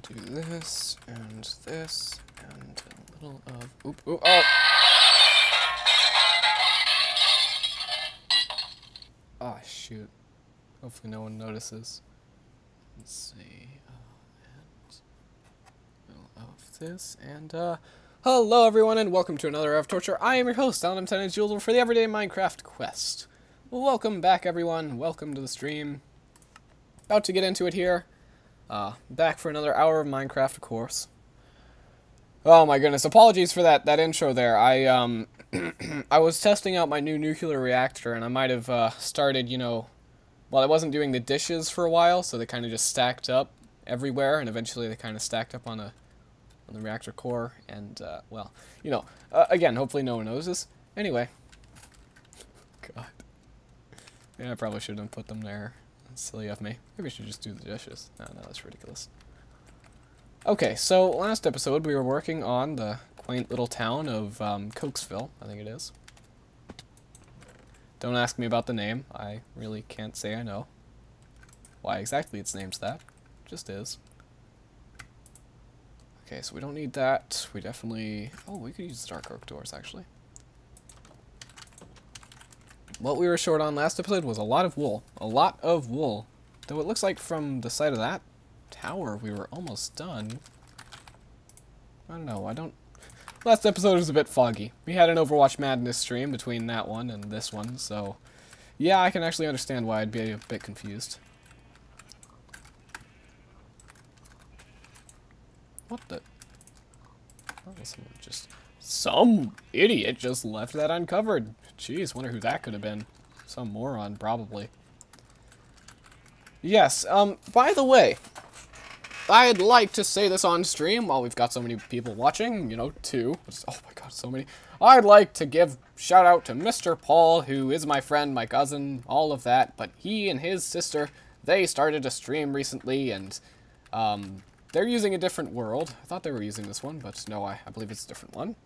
do this, and a little of... Oop, oop, oh! Oh, shoot. Hopefully no one notices. Let's see. And a little of this, and, hello everyone, and welcome to another Hour of Torture. I am your host, Alan Jules, for the Everyday Minecraft Quest. Well, welcome back, everyone. Welcome to the stream. About to get into it here. Back for another hour of Minecraft, of course. Oh my goodness, apologies for that intro there. I was testing out my new nuclear reactor, and I might have, started, you know, well, I wasn't doing the dishes for a while, so they kind of just stacked up everywhere, and eventually they kind of stacked up on the reactor core, and, well, you know, again, hopefully no one knows this. Anyway. God. Yeah, I probably shouldn't have put them there. That's silly of me. Maybe I should just do the dishes. No, that's ridiculous. Okay, so last episode we were working on the quaint little town of, Cokesville, I think it is. Don't ask me about the name. I really can't say I know why exactly its name's that. It just is. Okay, so we don't need that. We definitely... Oh, we could use the dark oak doors, actually. What we were short on last episode was a lot of wool. A lot of wool. Though it looks like from the side of that tower we were almost done. I don't know, Last episode was a bit foggy. We had an Overwatch Madness stream between that one and this one, so... Yeah, I can actually understand why I'd be a bit confused. What the... Oh, some idiot just left that uncovered. Jeez, wonder who that could have been. Some moron, probably. Yes, by the way, I'd like to say this on stream while we've got so many people watching, you know, two. Oh my god, so many. I'd like to give shout out to Mr. Paul, who is my friend, my cousin, all of that, but he and his sister, they started a stream recently, and, they're using a different world. I thought they were using this one, but no, I believe it's a different one.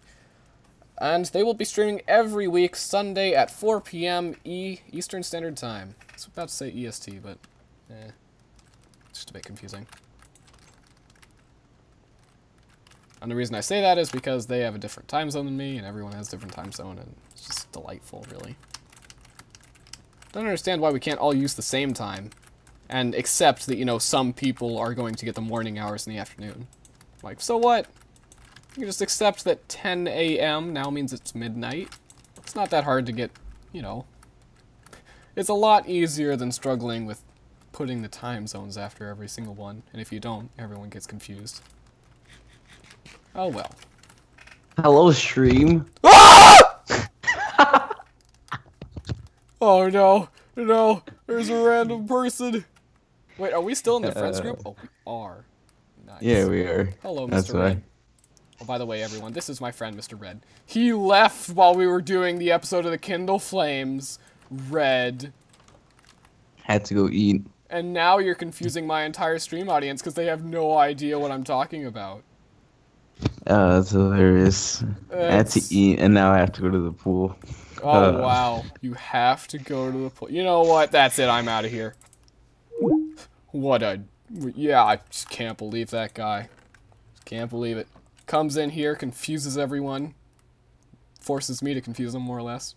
And they will be streaming every week, Sunday at 4 p.m. Eastern Standard Time. I was about to say EST, but, it's just a bit confusing. And the reason I say that is because they have a different time zone than me, and everyone has a different time zone, and it's just delightful, really. Don't understand why we can't all use the same time, and accept that, you know, some people are going to get the morning hours in the afternoon. Like, so what? You can just accept that 10 a.m. now means it's midnight. It's not that hard to get, you know. It's a lot easier than struggling with putting the time zones after every single one, and if you don't, everyone gets confused. Oh well. Hello, stream. Ah! Oh no, no, there's a random person. Wait, are we still in the friends group? Oh, we are. Nice. Yeah, we are. Hello, That's Mr. Red. Oh, by the way, everyone, this is my friend, Mr. Red. He left while we were doing the episode of the Kindle Flames. Red. Had to go eat. And now you're confusing my entire stream audience because they have no idea what I'm talking about. Oh, that's hilarious. I had to eat, and now I have to go to the pool. Oh, wow. You have to go to the pool. You know what? That's it. I'm out of here. What a... Yeah, I just can't believe that guy. Just can't believe it. Comes in here, confuses everyone. Forces me to confuse them, more or less.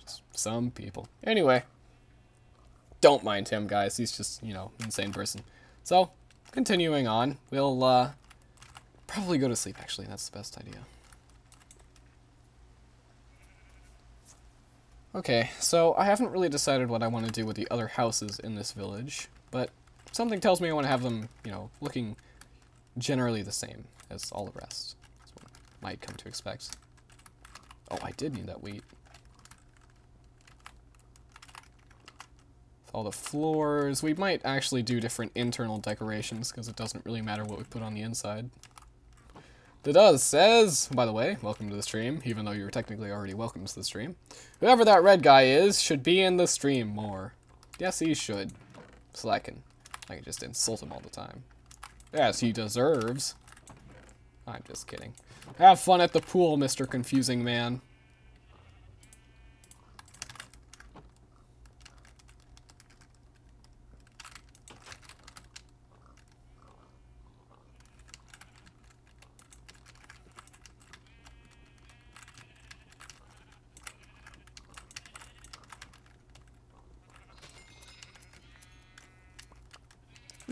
Just some people. Anyway. Don't mind him, guys. He's just, you know, an insane person. So, continuing on. We'll, probably go to sleep, actually. That's the best idea. Okay, so I haven't really decided what I want to do with the other houses in this village, but something tells me I want to have them, you know, looking generally the same as all the rest. That's what I might come to expect. Oh, I did need that wheat. All the floors. We might actually do different internal decorations, because it doesn't really matter what we put on the inside. The does says, by the way, welcome to the stream, even though you were technically already welcome to the stream. Whoever that red guy is should be in the stream more. Yes, he should. So I can just insult him all the time. Yes, he deserves. I'm just kidding. Have fun at the pool, Mr. Confusing Man.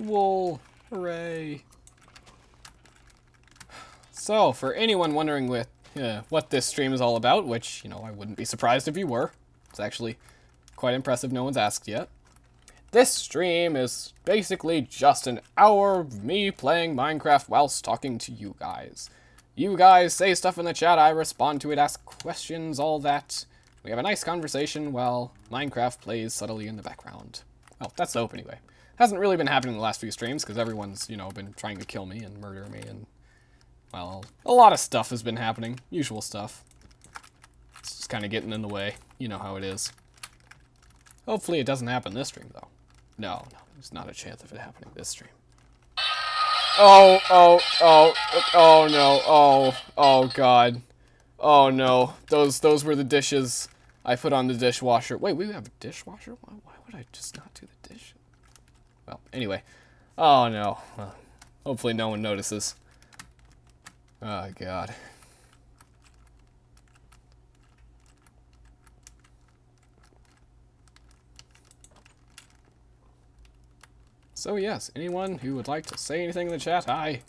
Wool. Hooray. So, for anyone wondering what this stream is all about, which, you know, I wouldn't be surprised if you were. It's actually quite impressive no one's asked yet. This stream is basically just an hour of me playing Minecraft whilst talking to you guys. You guys say stuff in the chat, I respond to it, ask questions, all that. We have a nice conversation while Minecraft plays subtly in the background. Well, that's the hope anyway. Hasn't really been happening in the last few streams because everyone's, you know, been trying to kill me and murder me and, well, a lot of stuff has been happening. Usual stuff. It's just kind of getting in the way. You know how it is. Hopefully it doesn't happen this stream, though. No, there's not a chance of it happening this stream. Oh no, oh god. Oh no, those were the dishes I put on the dishwasher. Wait, we have a dishwasher? Why would I just not do the dish? Well, anyway. Oh no. Well, hopefully no one notices. Oh god. So yes, anyone who would like to say anything in the chat, I'm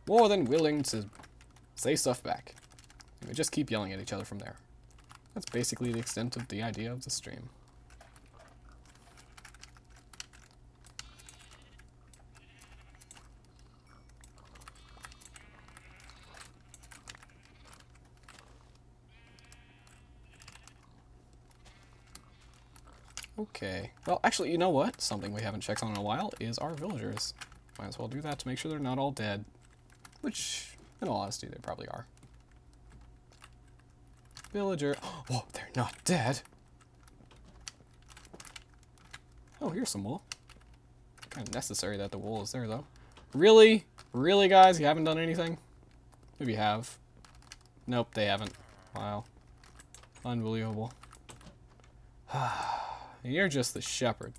more than willing to say stuff back. And we just keep yelling at each other from there. That's basically the extent of the idea of the stream. Okay. Well, actually, you know what? Something we haven't checked on in a while is our villagers. Might as well do that to make sure they're not all dead. Which, in all honesty, they probably are. Villager. Oh, they're not dead. Oh, here's some wool. Kind of necessary that the wool is there, though. Really? Really, guys? You haven't done anything? Maybe you have. Nope, they haven't. Wow. Unbelievable. You're just the shepherd.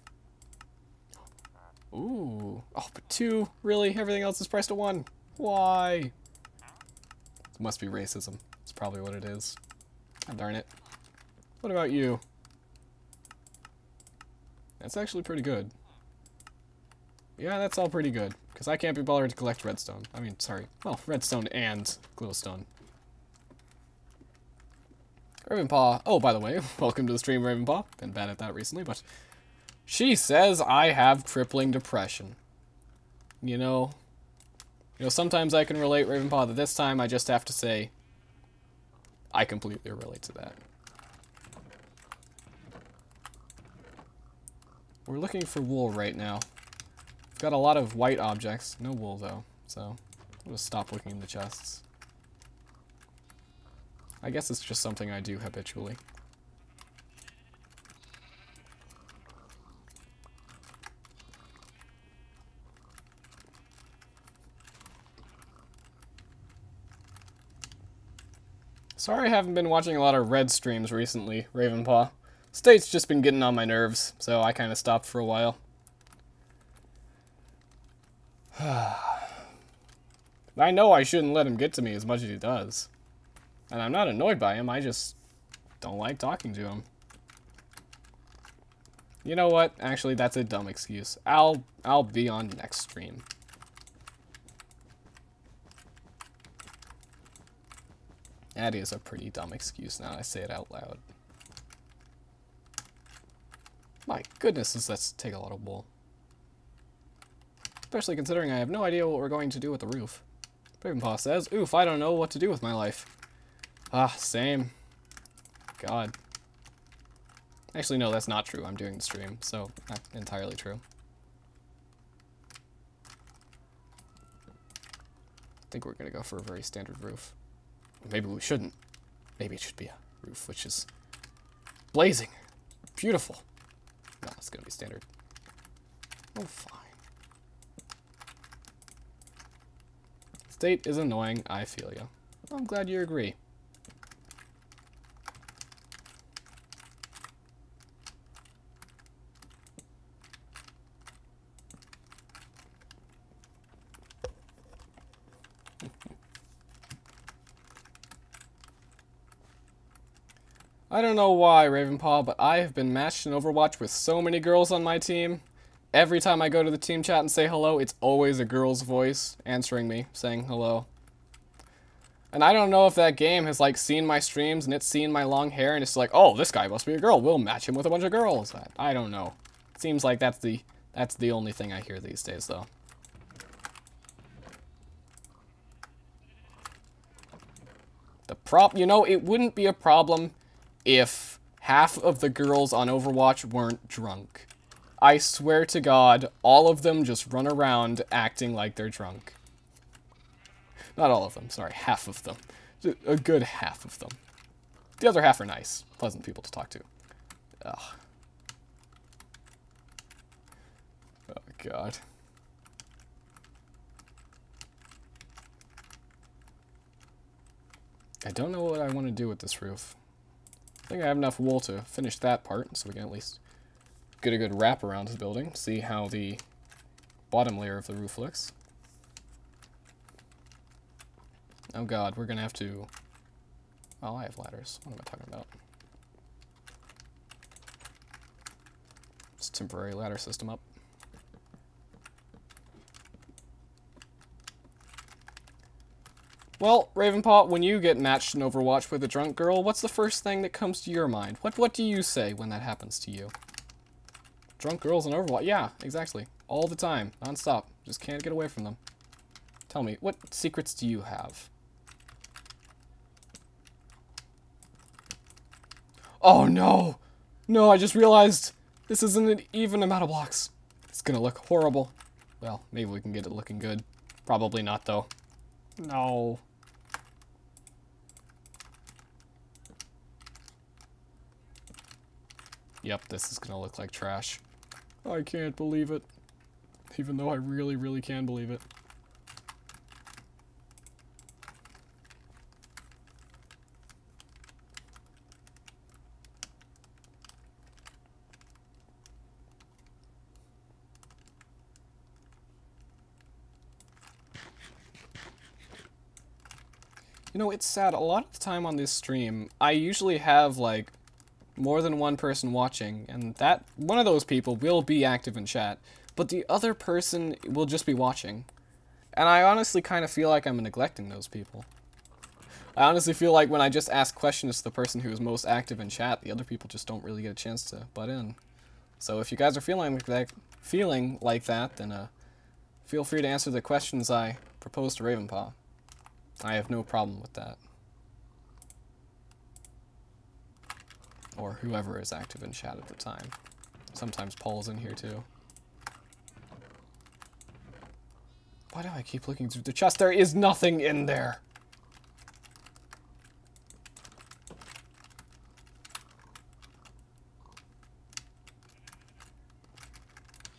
Ooh. Oh, but 2? Really? Everything else is priced at 1? Why? It must be racism. It's probably what it is. God darn it. What about you? That's actually pretty good. Yeah, that's all pretty good. Because I can't be bothered to collect redstone. I mean, sorry. Well, redstone and glowstone. Ravenpaw. Oh, by the way, welcome to the stream, Ravenpaw. Been bad at that recently, but she says I have crippling depression. You know, sometimes I can relate, Ravenpaw, that this time I just have to say I completely relate to that. We're looking for wool right now. We've got a lot of white objects. No wool, though, so I'm gonna stop looking in the chests. I guess it's just something I do habitually. Sorry I haven't been watching a lot of red streams recently, Ravenpaw. State's just been getting on my nerves, so I kind of stopped for a while. I know I shouldn't let him get to me as much as he does. And I'm not annoyed by him, I just don't like talking to him. You know what? Actually, that's a dumb excuse. I'll be on next stream. That is a pretty dumb excuse now I say it out loud. My goodness, does that take a lot of wool. Especially considering I have no idea what we're going to do with the roof. Ravenpaw says, oof, I don't know what to do with my life. Ah, same. God. Actually, no, that's not true. I'm doing the stream, so not entirely true. I think we're going to go for a very standard roof. Maybe we shouldn't. Maybe it should be a roof which is blazing. Beautiful. No, it's going to be standard. Oh, fine. State is annoying. I feel you. I'm glad you agree. I don't know why, Ravenpaw, but I have been matched in Overwatch with so many girls on my team. every time I go to the team chat and say hello, it's always a girl's voice answering me, saying hello. And I don't know if that game has, like, seen my streams and it's seen my long hair and it's like, oh, this guy must be a girl. We'll match him with a bunch of girls. I don't know. It seems like that's the only thing I hear these days, though. You know, it wouldn't be a problem if half of the girls on Overwatch weren't drunk. I swear to God, all of them just run around acting like they're drunk. Not all of them, sorry, half of them. A good half of them. The other half are nice, pleasant people to talk to. Ugh. Oh, God. I don't know what I want to do with this roof. I think I have enough wool to finish that part, so we can at least get a good wrap around the building, see how the bottom layer of the roof looks. Oh God, we're gonna have to... Oh, I have ladders. What am I talking about? It's a temporary ladder system up. Well, Ravenpaw, when you get matched in Overwatch with a drunk girl, what's the first thing that comes to your mind? What do you say when that happens to you? Drunk girls in Overwatch? Yeah, exactly. All the time. Non-stop. Just can't get away from them. Tell me, what secrets do you have? Oh no! No, I just realized this isn't an even amount of blocks. It's gonna look horrible. Well, maybe we can get it looking good. Probably not, though. No. Yep, this is gonna look like trash. I can't believe it. Even though I really, really can believe it. You know, it's sad. A lot of the time on this stream, I usually have, like, more than one person watching, and that one of those people will be active in chat, but the other person will just be watching. And I honestly kind of feel like I'm neglecting those people. I honestly feel like when I just ask questions to the person who is most active in chat, the other people just don't really get a chance to butt in. So if you guys are feeling like that, then feel free to answer the questions I propose to Ravenpaw. I have no problem with that. Or whoever is active in chat at the time. Sometimes Paul's in here too. Why do I keep looking through the chest? There is nothing in there!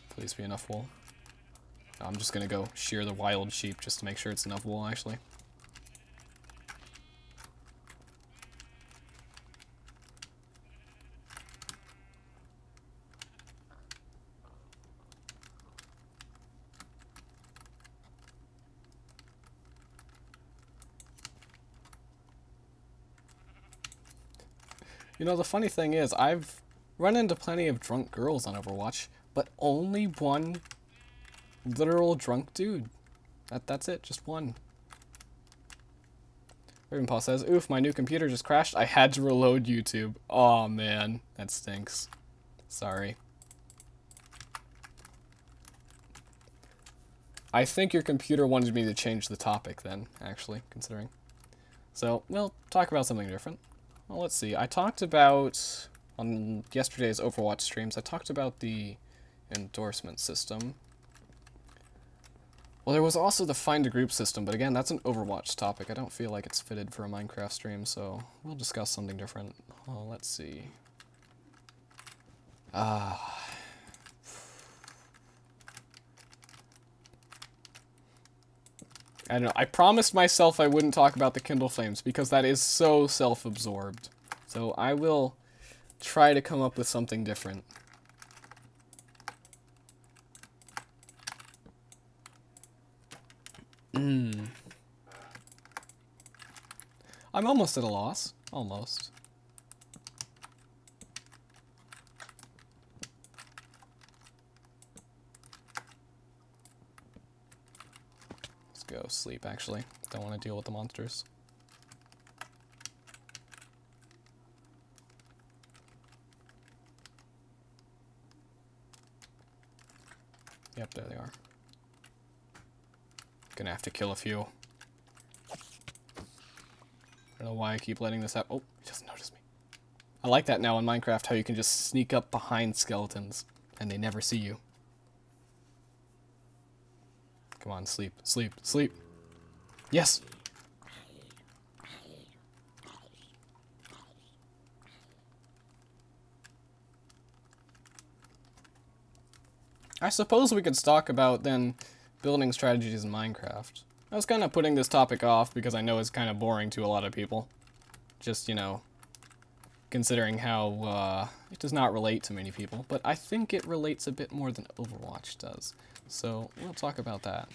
Please be enough wool. I'm just gonna go shear the wild sheep just to make sure it's enough wool, actually. You know, the funny thing is, I've run into plenty of drunk girls on Overwatch, but only one literal drunk dude. That's it, just one. Ravenpaw says, oof, my new computer just crashed. I had to reload YouTube. Aw, man, that stinks. Sorry. I think your computer wanted me to change the topic then, actually, considering. So, we'll talk about something different. Well, let's see. I talked about, on yesterday's Overwatch streams, I talked about the endorsement system. Well, there was also the find a group system, but again, that's an Overwatch topic. I don't feel like it's fitted for a Minecraft stream, so we'll discuss something different. Well, let's see. I don't know. I promised myself I wouldn't talk about the Kindle Flames because that is so self-absorbed. So I will try to come up with something different. I'm almost at a loss. Almost. go sleep, actually. Don't want to deal with the monsters. Yep, there they are. Gonna have to kill a few. I don't know why I keep letting this happen. Oh, he doesn't notice me. I like that now in Minecraft, how you can just sneak up behind skeletons and they never see you. Come on, sleep, sleep, sleep. Yes! I suppose we could talk about, then, building strategies in Minecraft. I was kind of putting this topic off because I know it's kind of boring to a lot of people. Just, you know, considering how it does not relate to many people. But I think it relates a bit more than Overwatch does. So, we'll talk about that.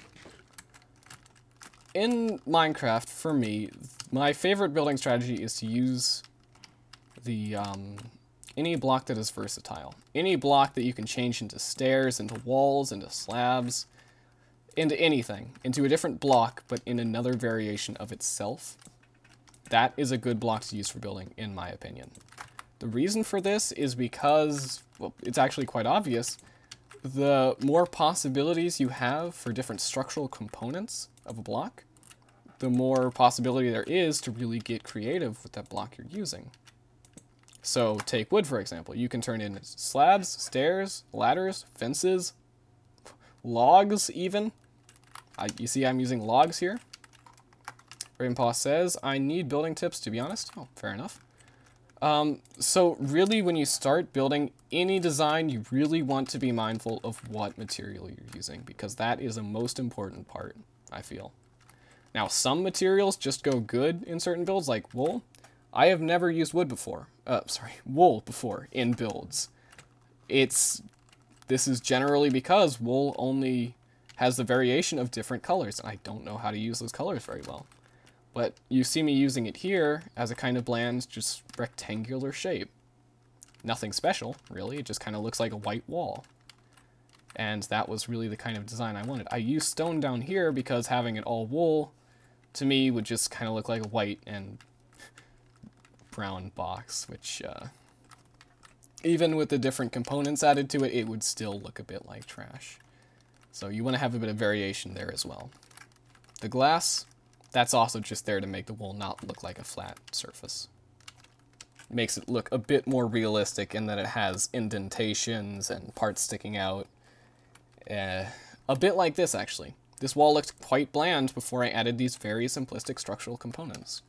In Minecraft, for me, my favorite building strategy is to use the, any block that is versatile. Any block that you can change into stairs, into walls, into slabs, into anything. Into a different block, but in another variation of itself. That is a good block to use for building, in my opinion. The reason for this is because, well, it's actually quite obvious. The more possibilities you have for different structural components of a block, the more possibility there is to really get creative with that block you're using. So, take wood, for example. You can turn in slabs, stairs, ladders, fences, logs, even. You see I'm using logs here. Ravenpaw says, I need building tips, to be honest. Oh, fair enough. So, really, when you start building any design, you really want to be mindful of what material you're using, because that is the most important part, I feel. Now, some materials just go good in certain builds, like wool. I have never used wool before in builds. This is generally because wool only has the variation of different colors, and I don't know how to use those colors very well. But you see me using it here as a kind of bland, just rectangular shape. Nothing special, really. It just kind of looks like a white wall. And that was really the kind of design I wanted. I used stone down here because having it all wool, to me, would just kind of look like a white and brown box, which, even with the different components added to it, it would still look a bit like trash. So you want to have a bit of variation there as well. The glass, that's also just there to make the wool not look like a flat surface. It makes it look a bit more realistic in that it has indentations and parts sticking out. A bit like this, actually. This wall looked quite bland before I added these very simplistic structural components.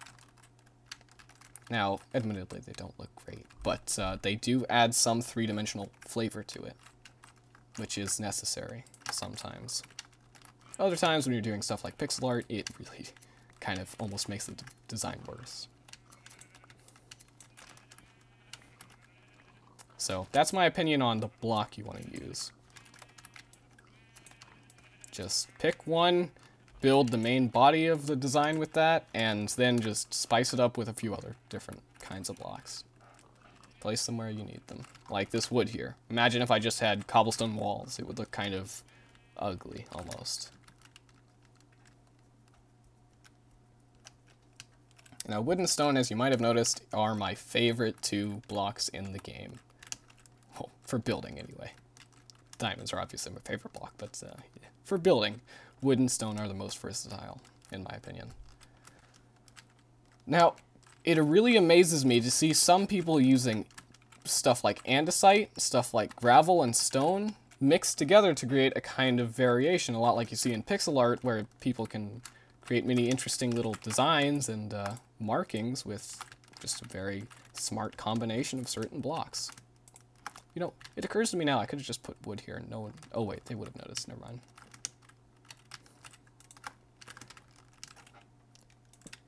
Now, admittedly, they don't look great, but they do add some three-dimensional flavor to it, which is necessary sometimes. Other times when you're doing stuff like pixel art, it really kind of almost makes the design worse. So, that's my opinion on the block you want to use. Just pick one, build the main body of the design with that, and then just spice it up with a few other different kinds of blocks. Place them where you need them. Like this wood here. Imagine if I just had cobblestone walls. It would look kind of ugly, almost. Now, wood and stone, as you might have noticed, are my favorite two blocks in the game. Well, for building, anyway. Diamonds are obviously my favorite block, but yeah. For building, wood and stone are the most versatile, in my opinion. Now, it really amazes me to see some people using stuff like andesite, stuff like gravel and stone, mixed together to create a kind of variation, a lot like you see in pixel art, where people can create many interesting little designs and markings with just a very smart combination of certain blocks. You know, it occurs to me now, I could have just put wood here and no one... Oh wait, they would have noticed, never mind.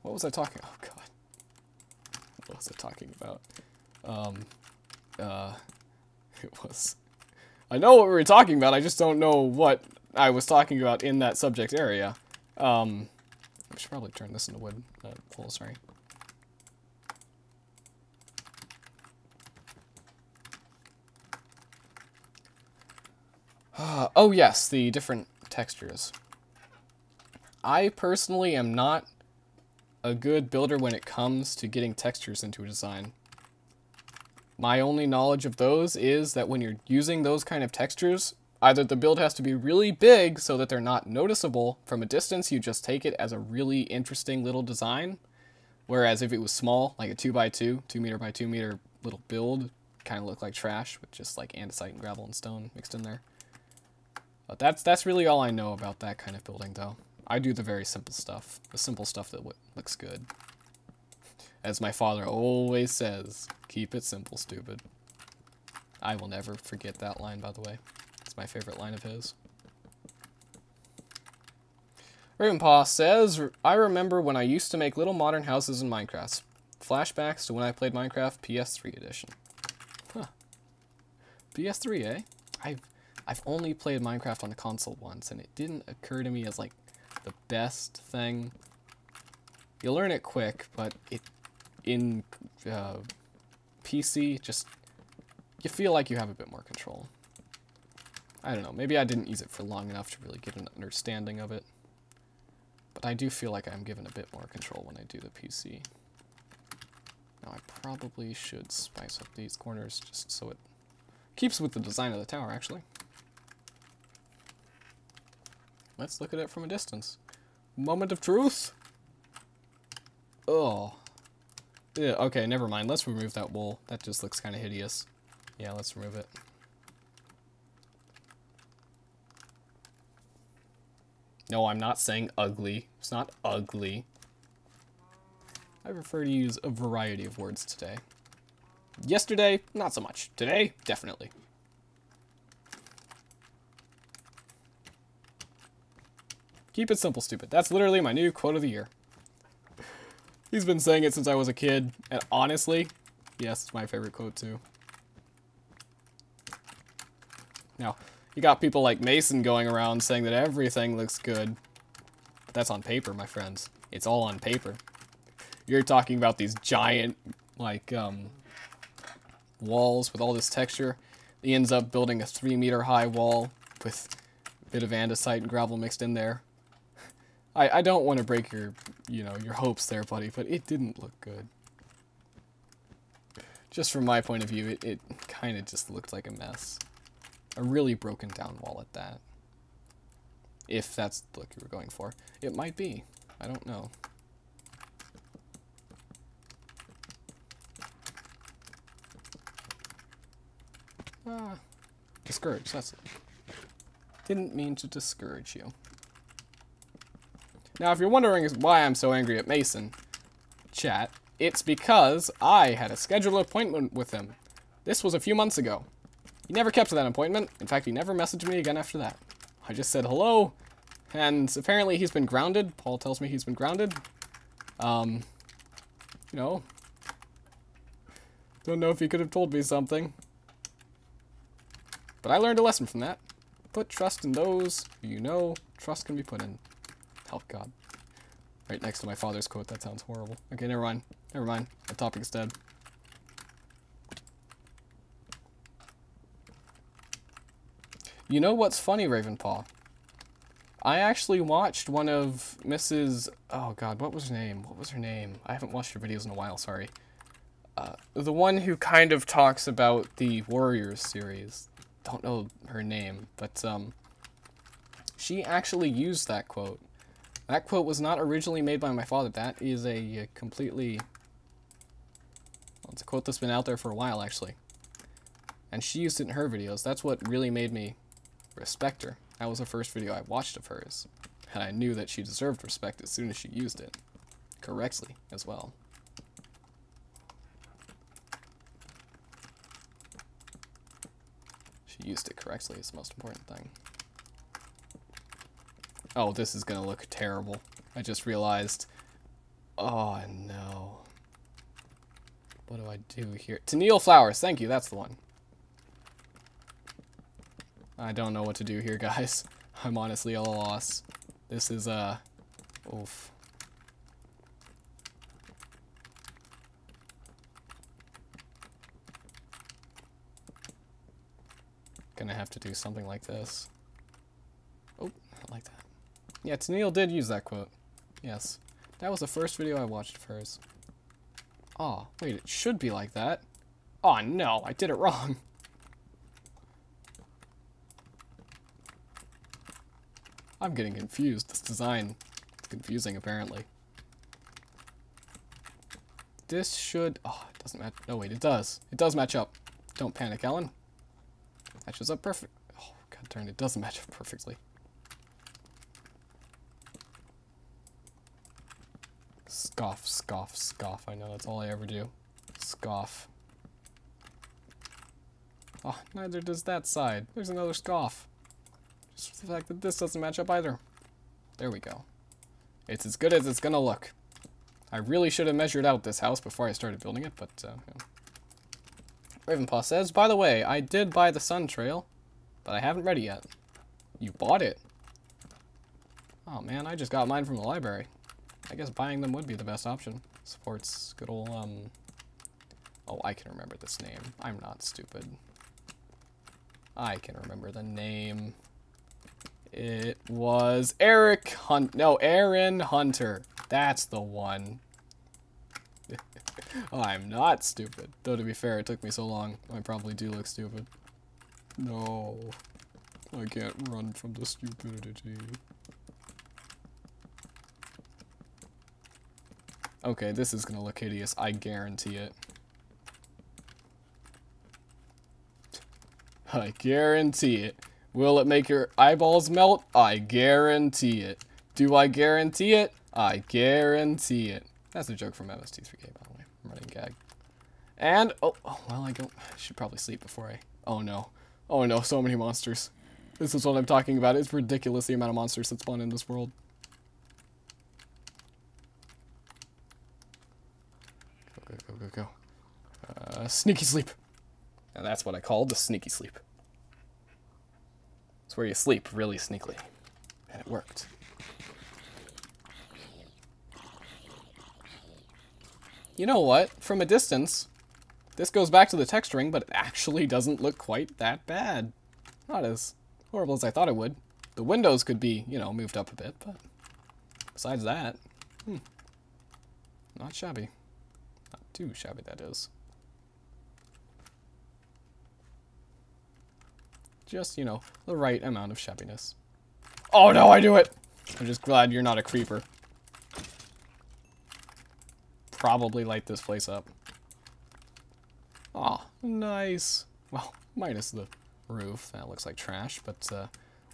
What was I talking... Oh god. What was I talking about? It was... I know what we were talking about, I just don't know what I was talking about in that subject area. I should probably turn this into wood. Wool, sorry. Oh yes, the different textures. I personally am not a good builder when it comes to getting textures into a design. My only knowledge of those is that when you're using those kind of textures, either the build has to be really big so that they're not noticeable from a distance, you just take it as a really interesting little design. Whereas if it was small, like a 2x2, 2 meter by 2 meter little build, kind of look like trash with just like andesite and gravel and stone mixed in there. But that's really all I know about that kind of building, though. I do the very simple stuff, the simple stuff that looks good. As my father always says, keep it simple, stupid. I will never forget that line, by the way. It's my favorite line of his. Ravenpaw says, I remember when I used to make little modern houses in Minecraft. Flashbacks to when I played Minecraft PS3 edition. Huh. PS3, eh? I've only played Minecraft on the console once, and it didn't occur to me as, like, the best thing. You learn it quick, but in PC, just, you feel like you have a bit more control. I don't know, maybe I didn't use it for long enough to really get an understanding of it. But I do feel like I'm given a bit more control when I do the PC. Now I probably should spice up these corners just so it keeps with the design of the tower, actually. Let's look at it from a distance. Moment of truth! Oh. Yeah, okay, never mind. Let's remove that wool. That just looks kind of hideous. Yeah, let's remove it. No, I'm not saying ugly. It's not ugly. I prefer to use a variety of words today. Yesterday, not so much. Today, definitely. Keep it simple, stupid. That's literally my new quote of the year. He's been saying it since I was a kid, and honestly, yes, it's my favorite quote too. Now, you got people like Mason going around saying that everything looks good. But that's on paper, my friends. It's all on paper. You're talking about these giant, like, walls with all this texture. He ends up building a 3-meter high wall with a bit of andesite and gravel mixed in there. I don't want to break your, your hopes there, buddy, but it didn't look good. Just from my point of view, it kind of just looked like a mess. A really broken down wall at that. If that's the look you were going for. It might be. I don't know. Discouraged, that's it. Didn't mean to discourage you. Now, if you're wondering why I'm so angry at Mason, chat, it's because I had a scheduled appointment with him. This was a few months ago. He never kept to that appointment. In fact, he never messaged me again after that. I just said hello, and apparently he's been grounded. Paul tells me he's been grounded. Don't know if he could have told me something. But I learned a lesson from that. Put trust in those who you know trust can be put in. Help God. Right next to my father's quote. That sounds horrible. Okay, never mind. Never mind. The topic is dead. You know what's funny, Ravenpaw? I actually watched one of Mrs. Oh God, what was her name? What was her name? I haven't watched her videos in a while, sorry. The one who kind of talks about the Warriors series. Don't know her name, but she actually used that quote. That quote was not originally made by my father. That is a completely... Well, it's a quote that's been out there for a while, actually. And she used it in her videos. That's what really made me respect her. That was the first video I watched of hers. And I knew that she deserved respect as soon as she used it. Correctly, as well. She used it correctly is the most important thing. Oh, this is gonna look terrible. I just realized. Oh, no. What do I do here? Tennille Flowers, thank you, that's the one. I don't know what to do here, guys. I'm honestly at a loss. This is, oof. Gonna have to do something like this. Oh, I like that. Yeah, Tennille did use that quote. Yes. That was the first video I watched of hers. Oh, wait, it should be like that. Oh, no, I did it wrong. I'm getting confused. This design is confusing, apparently. This should... Oh, it doesn't match... No, wait, it does. It does match up. Don't panic, Ellen. Matches up perfect. Oh, god darn, it doesn't match up perfectly. Scoff, scoff, scoff. I know, that's all I ever do. Scoff. Oh, neither does that side. There's another scoff. Just for the fact that this doesn't match up either. There we go. It's as good as it's gonna look. I really should have measured out this house before I started building it, but, yeah. Ravenpaw says, by the way, I did buy the Sun Trail, but I haven't read it yet. You bought it? Oh man, I just got mine from the library. I guess buying them would be the best option. Supports good old, Oh, I can remember this name. I'm not stupid. I can remember the name. It was Aaron Hunter. That's the one. I'm not stupid. Though to be fair, it took me so long. I probably do look stupid. No. I can't run from the stupidity. Okay, this is gonna look hideous. I guarantee it. I guarantee it. Will it make your eyeballs melt? I guarantee it. Do I guarantee it? I guarantee it. That's a joke from MST3K, by the way. I'm running gag. And, oh, well, I should probably sleep before I, oh no. Oh no, so many monsters. This is what I'm talking about. It's ridiculous the amount of monsters that spawn in this world. Go, go, go, go, go. Sneaky sleep. And that's what I call the sneaky sleep. It's where you sleep really sneakily. And it worked. You know what? From a distance, this goes back to the texturing, but it actually doesn't look quite that bad. Not as horrible as I thought it would. The windows could be, you know, moved up a bit, but besides that, not shabby. Not too shabby, that is. Just, you know, the right amount of shabbiness. Oh no, I do it! I'm just glad you're not a creeper. Probably light this place up. Aw, nice. Well, minus the roof. That looks like trash, but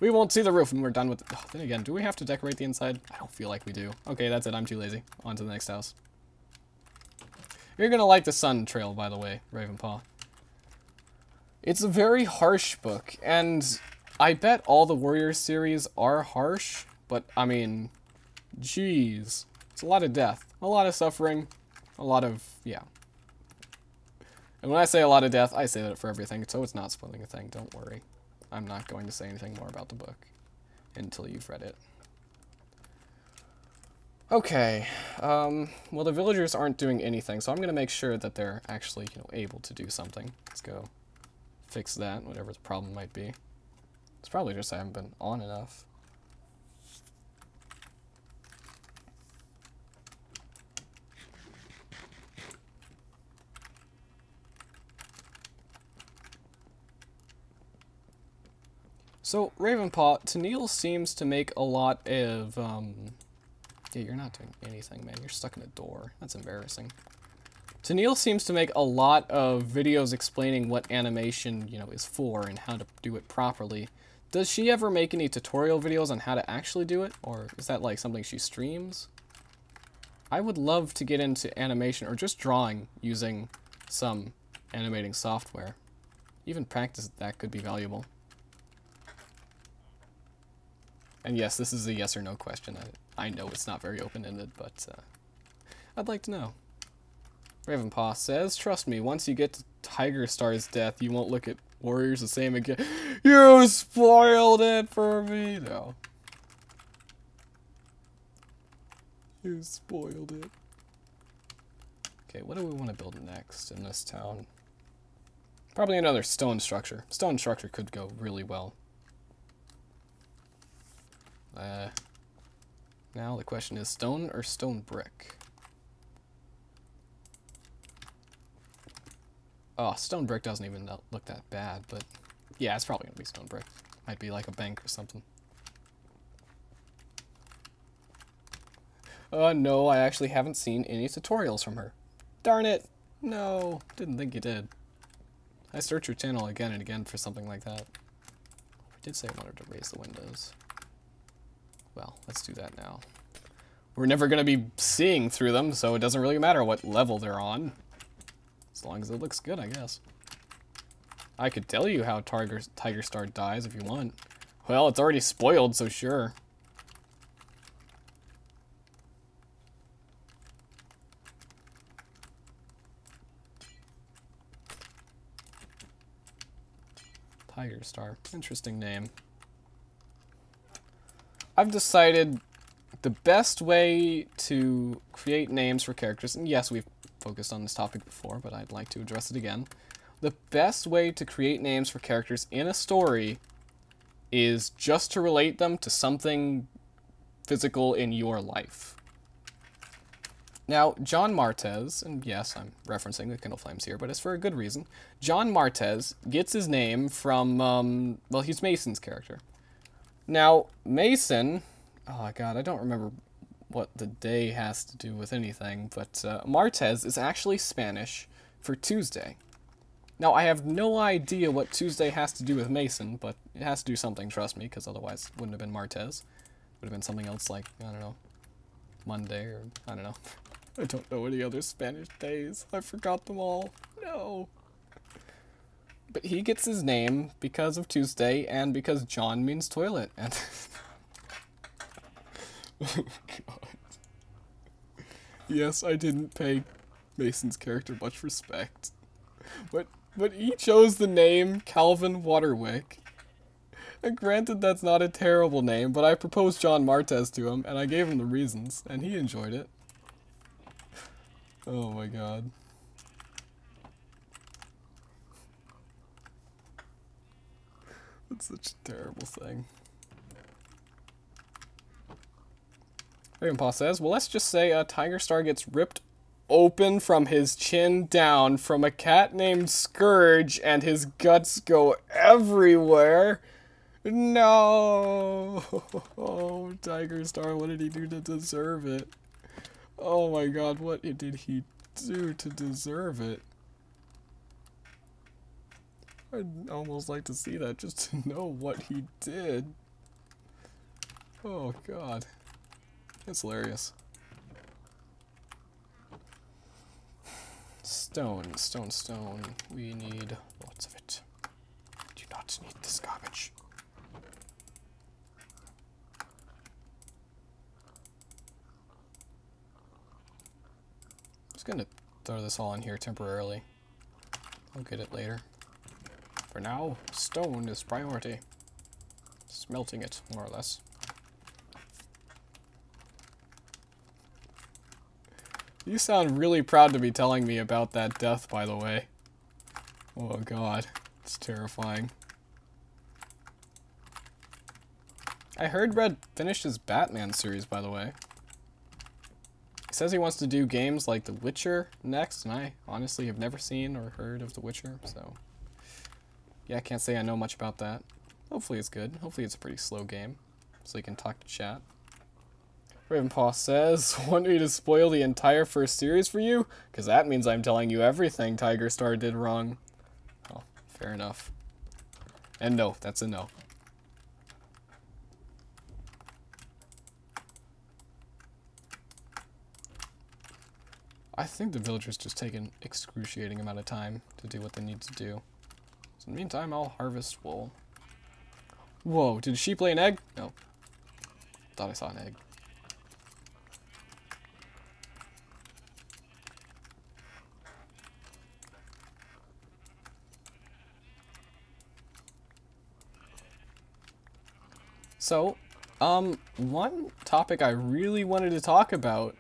we won't see the roof when we're done with it. Oh, then again, do we have to decorate the inside? I don't feel like we do. Okay, that's it. I'm too lazy. On to the next house. You're gonna like the Sun Trail, by the way, Ravenpaw. It's a very harsh book, and I bet all the Warriors series are harsh, but, I mean, jeez. It's a lot of death, a lot of suffering, a lot of, yeah. And when I say a lot of death, I say that for everything, so it's not spoiling a thing, don't worry. I'm not going to say anything more about the book until you've read it. Okay, well, the villagers aren't doing anything, so I'm going to make sure that they're actually, you know, able to do something. Let's go fix that, whatever the problem might be. It's probably just I haven't been on enough. So, Ravenpaw, Tennille seems to make a lot of, yeah, you're not doing anything, man. You're stuck in a door. That's embarrassing. Tennille seems to make a lot of videos explaining what animation, you know, is for and how to do it properly. Does she ever make any tutorial videos on how to actually do it? Or is that, like, something she streams? I would love to get into animation or just drawing using some animating software. Even practice that could be valuable. And yes, this is a yes or no question. I know it's not very open-ended, but I'd like to know. Ravenpaw says, trust me, once you get to Tiger Star's death, you won't look at Warriors the same again. You spoiled it for me! No. You spoiled it. Okay, what do we want to build next in this town? Probably another stone structure. Stone structure could go really well. Now the question is stone or stone brick? Oh, stone brick doesn't even look that bad, but yeah, it's probably gonna be stone brick. Might be like a bank or something. No, I actually haven't seen any tutorials from her. Darn it! No, didn't think you did. I searched your channel again and again for something like that. I did say I wanted to raise the windows. Well, let's do that now. We're never going to be seeing through them, so it doesn't really matter what level they're on. As long as it looks good, I guess. I could tell you how Tiger Star dies if you want. Well, it's already spoiled, so sure. Tiger Star. Interesting name. I've decided the best way to create names for characters, and yes, we've focused on this topic before, but I'd like to address it again. The best way to create names for characters in a story is just to relate them to something physical in your life. Now, John Martez, and yes, I'm referencing the Kindle Flames here, but it's for a good reason. John Martez gets his name from, well, he's Mason's character. Now, Mason, oh god, I don't remember what the day has to do with anything, but Martez is actually Spanish for Tuesday. Now, I have no idea what Tuesday has to do with Mason, but it has to do something, trust me, because otherwise it wouldn't have been Martez. It would have been something else like, I don't know, Monday, or I don't know. I don't know any other Spanish days. I forgot them all. No. But he gets his name because of Tuesday and because John means toilet. And oh god. Yes, I didn't pay Mason's character much respect. But he chose the name Calvin Waterwick. And granted, that's not a terrible name, but I proposed John Martez to him, and I gave him the reasons, and he enjoyed it. Oh my god. That's such a terrible thing. Ravenpaw says, well, let's just say Tiger Star gets ripped open from his chin down from a cat named Scourge, and his guts go everywhere. No! Oh, Tiger Star, what did he do to deserve it? Oh my god, what did he do to deserve it? I'd almost like to see that just to know what he did. Oh god. That's hilarious. Stone, stone, stone. We need lots of it. Do not need this garbage. I'm just gonna throw this all in here temporarily. I'll get it later. For now, stone is priority. Smelting it, more or less. You sound really proud to be telling me about that death, by the way. Oh god, it's terrifying. I heard Red finished his Batman series, by the way. He says he wants to do games like The Witcher next, and I honestly have never seen or heard of The Witcher, so... yeah, I can't say I know much about that. Hopefully it's good. Hopefully it's a pretty slow game, so you can talk to chat. Ravenpaw says, want me to spoil the entire first series for you? Because that means I'm telling you everything Tiger Star did wrong. Oh, fair enough. And no, that's a no. I think the villagers just take an excruciating amount of time to do what they need to do. So in the meantime, I'll harvest wool. Whoa, did a sheep lay an egg? No. Thought I saw an egg. So, one topic I really wanted to talk about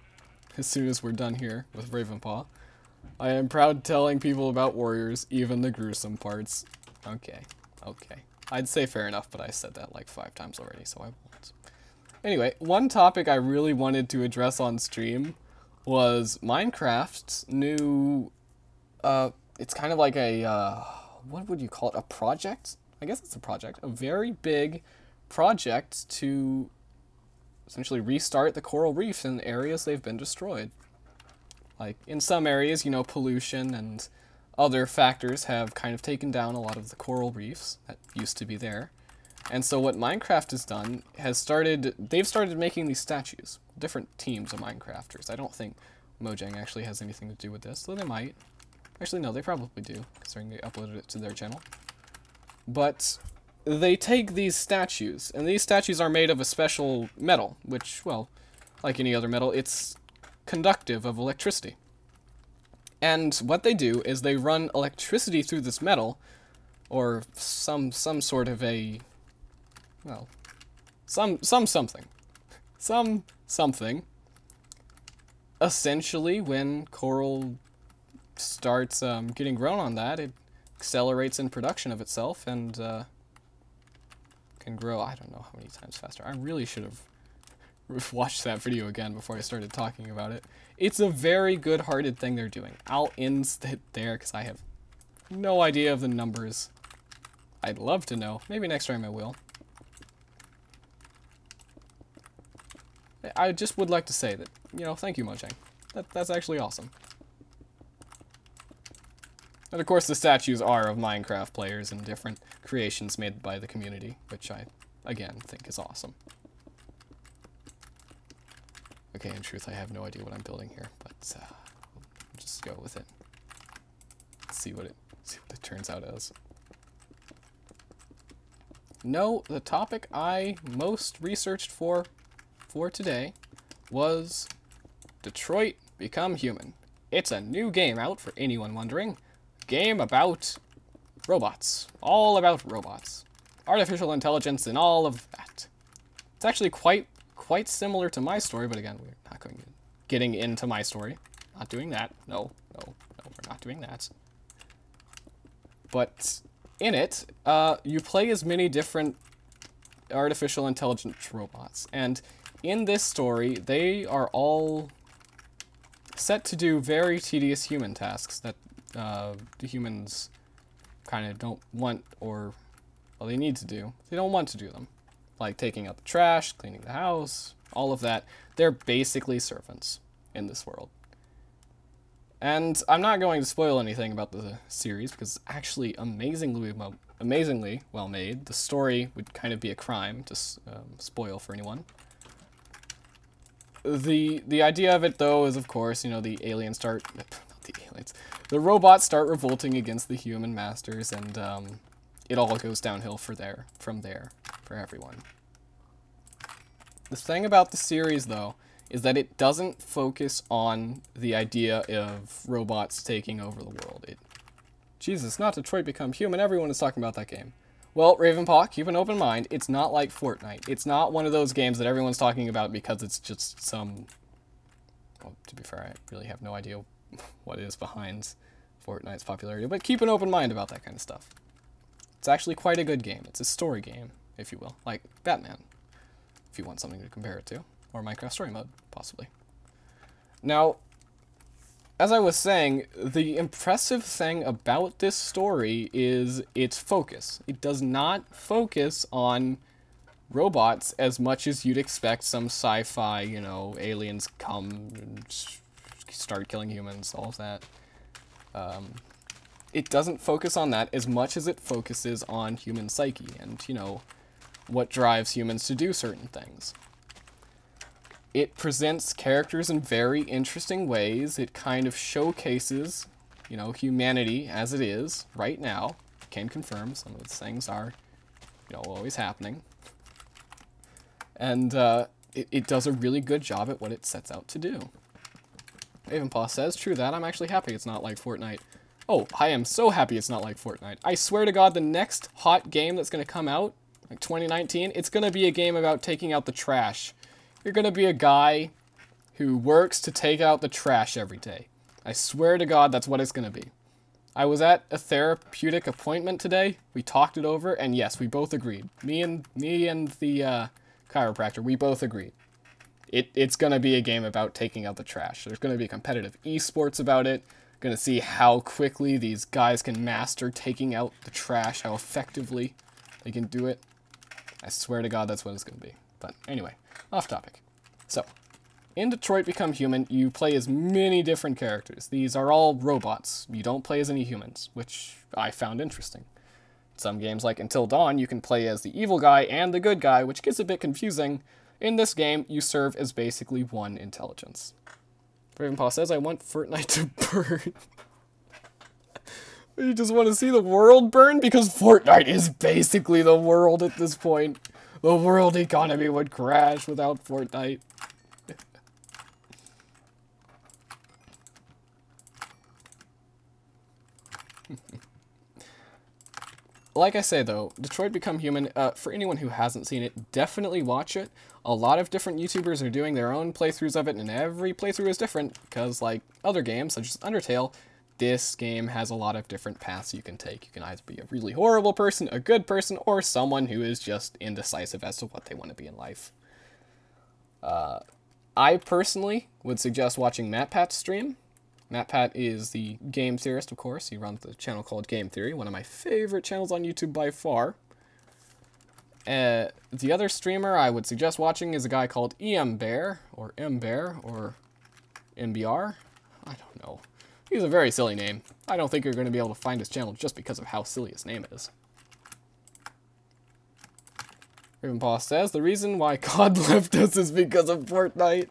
as soon as we're done here with Ravenpaw. I am proud telling people about warriors, even the gruesome parts. Okay, okay. I'd say fair enough, but I said that like 5 times already, so I won't. Anyway, one topic I really wanted to address on stream was Minecraft's new, it's kind of like a, what would you call it? A project? I guess it's a project. A very big project to essentially restart the coral reefs in areas they've been destroyed. Like, in some areas, you know, pollution and other factors have kind of taken down a lot of the coral reefs that used to be there. And so what Minecraft has done they've started making these statues. Different teams of Minecrafters. I don't think Mojang actually has anything to do with this, though they might. Actually, no, they probably do, considering they uploaded it to their channel. But they take these statues, and these statues are made of a special metal, which, well, like any other metal, it's conductive of electricity. And what they do is they run electricity through this metal, or some sort of a, well, something. Essentially, when coral starts getting grown on that, it accelerates in production of itself and can grow, I don't know how many times faster. I really should have watched that video again before I started talking about it. It's a very good-hearted thing they're doing. I'll end it there because I have no idea of the numbers. I'd love to know. Maybe next time I will. I just would like to say that, you know, thank you, Mojang. That's actually awesome. And of course the statues are of Minecraft players and different creations made by the community, which I, again, think is awesome. Okay, in truth, I have no idea what I'm building here, but we'll just go with it. See what it turns out as. No, the topic I most researched for today was Detroit Become Human. It's a new game out for anyone wondering. Game about robots. All about robots. Artificial intelligence and all of that. It's actually quite similar to my story, but again, we're not getting into my story. Not doing that. No, we're not doing that. But in it, you play as many different artificial intelligence robots, and in this story, they are all set to do very tedious human tasks that the humans kind of don't want, or, well, they need to do. They don't want to do them. Like taking out the trash, cleaning the house, all of that. They're basically servants in this world. And I'm not going to spoil anything about the series, because it's actually amazingly well made. The story would kind of be a crime to spoil for anyone. The idea of it, though, is, of course, you know, the robots start revolting against the human masters, and it all goes downhill from there for everyone. The thing about the series, though, is that it doesn't focus on the idea of robots taking over the world. Jesus, not Detroit Become Human, everyone is talking about that game. Well, Ravenpaw, keep an open mind, it's not like Fortnite. It's not one of those games that everyone's talking about because it's just some... Well, to be fair, I really have no idea what is behind Fortnite's popularity, but keep an open mind about that kind of stuff. It's actually quite a good game. It's a story game, if you will. Like Batman, if you want something to compare it to. Or Minecraft Story Mode, possibly. Now, as I was saying, the impressive thing about this story is its focus. It does not focus on robots as much as you'd expect some sci-fi, you know, aliens come and start killing humans, all of that. It doesn't focus on that as much as it focuses on human psyche and, you know, what drives humans to do certain things. It presents characters in very interesting ways. It kind of showcases, you know, humanity as it is right now. Can confirm some of those things are, you know, always happening. And it does a really good job at what it sets out to do. Ravenpaw says, true that, I'm actually happy it's not like Fortnite. Oh, I am so happy it's not like Fortnite. I swear to God, the next hot game that's going to come out, like 2019, it's going to be a game about taking out the trash. You're going to be a guy who works to take out the trash every day. I swear to God, that's what it's going to be. I was at a therapeutic appointment today. We talked it over, and yes, we both agreed. Me and the chiropractor, we both agreed. It's going to be a game about taking out the trash. There's going to be competitive esports about it. Going to see how quickly these guys can master taking out the trash, how effectively they can do it. I swear to God, that's what it's going to be. But anyway, off topic. So, in Detroit Become Human, you play as many different characters. These are all robots. You don't play as any humans, which I found interesting. Some games like Until Dawn, you can play as the evil guy and the good guy, which gets a bit confusing. In this game, you serve as basically one intelligence. Ravenpaw says, I want Fortnite to burn. You just want to see the world burn? Because Fortnite is basically the world at this point. The world economy would crash without Fortnite. Like I say, though, Detroit Become Human, for anyone who hasn't seen it, definitely watch it. A lot of different YouTubers are doing their own playthroughs of it, and every playthrough is different, because like other games, such as Undertale, this game has a lot of different paths you can take. You can either be a really horrible person, a good person, or someone who is just indecisive as to what they want to be in life. I personally would suggest watching MatPat's stream. MatPat is the game theorist, of course. He runs the channel called Game Theory, one of my favorite channels on YouTube by far. The other streamer I would suggest watching is a guy called EMBear, or MBear, or MBR. I don't know. He's a very silly name. I don't think you're going to be able to find his channel just because of how silly his name is. Ravenpaw says, the reason why God left us is because of Fortnite.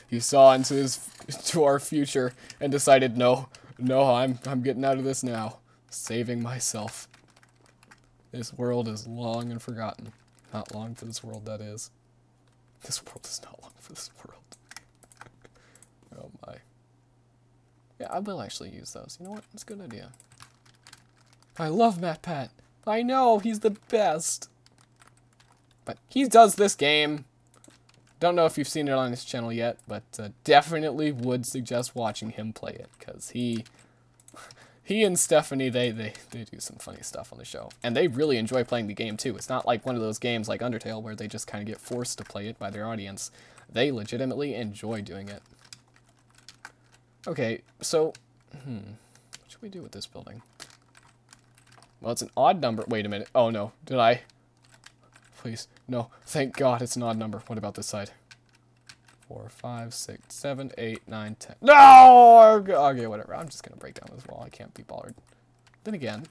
He saw into our future and decided, no, I'm getting out of this now. Saving myself. This world is long and forgotten. Not long for this world, that is. This world is not long for this world. Oh my. Yeah, I will actually use those. You know what? That's a good idea. I love MatPat. I know, he's the best. But he does this game. Don't know if you've seen it on his channel yet, but definitely would suggest watching him play it, because he and Stephanie, they do some funny stuff on the show. And they really enjoy playing the game, too. It's not like one of those games like Undertale where they just kind of get forced to play it by their audience. They legitimately enjoy doing it. Okay, so, what should we do with this building? Well, it's an odd number. Wait a minute. Oh, no. Did I? Please. No. Thank God it's an odd number. What about this side? 4, 5, 6, 7, 8, 9, 10. No! Okay, whatever. I'm just going to break down this wall. I can't be bothered. Then again,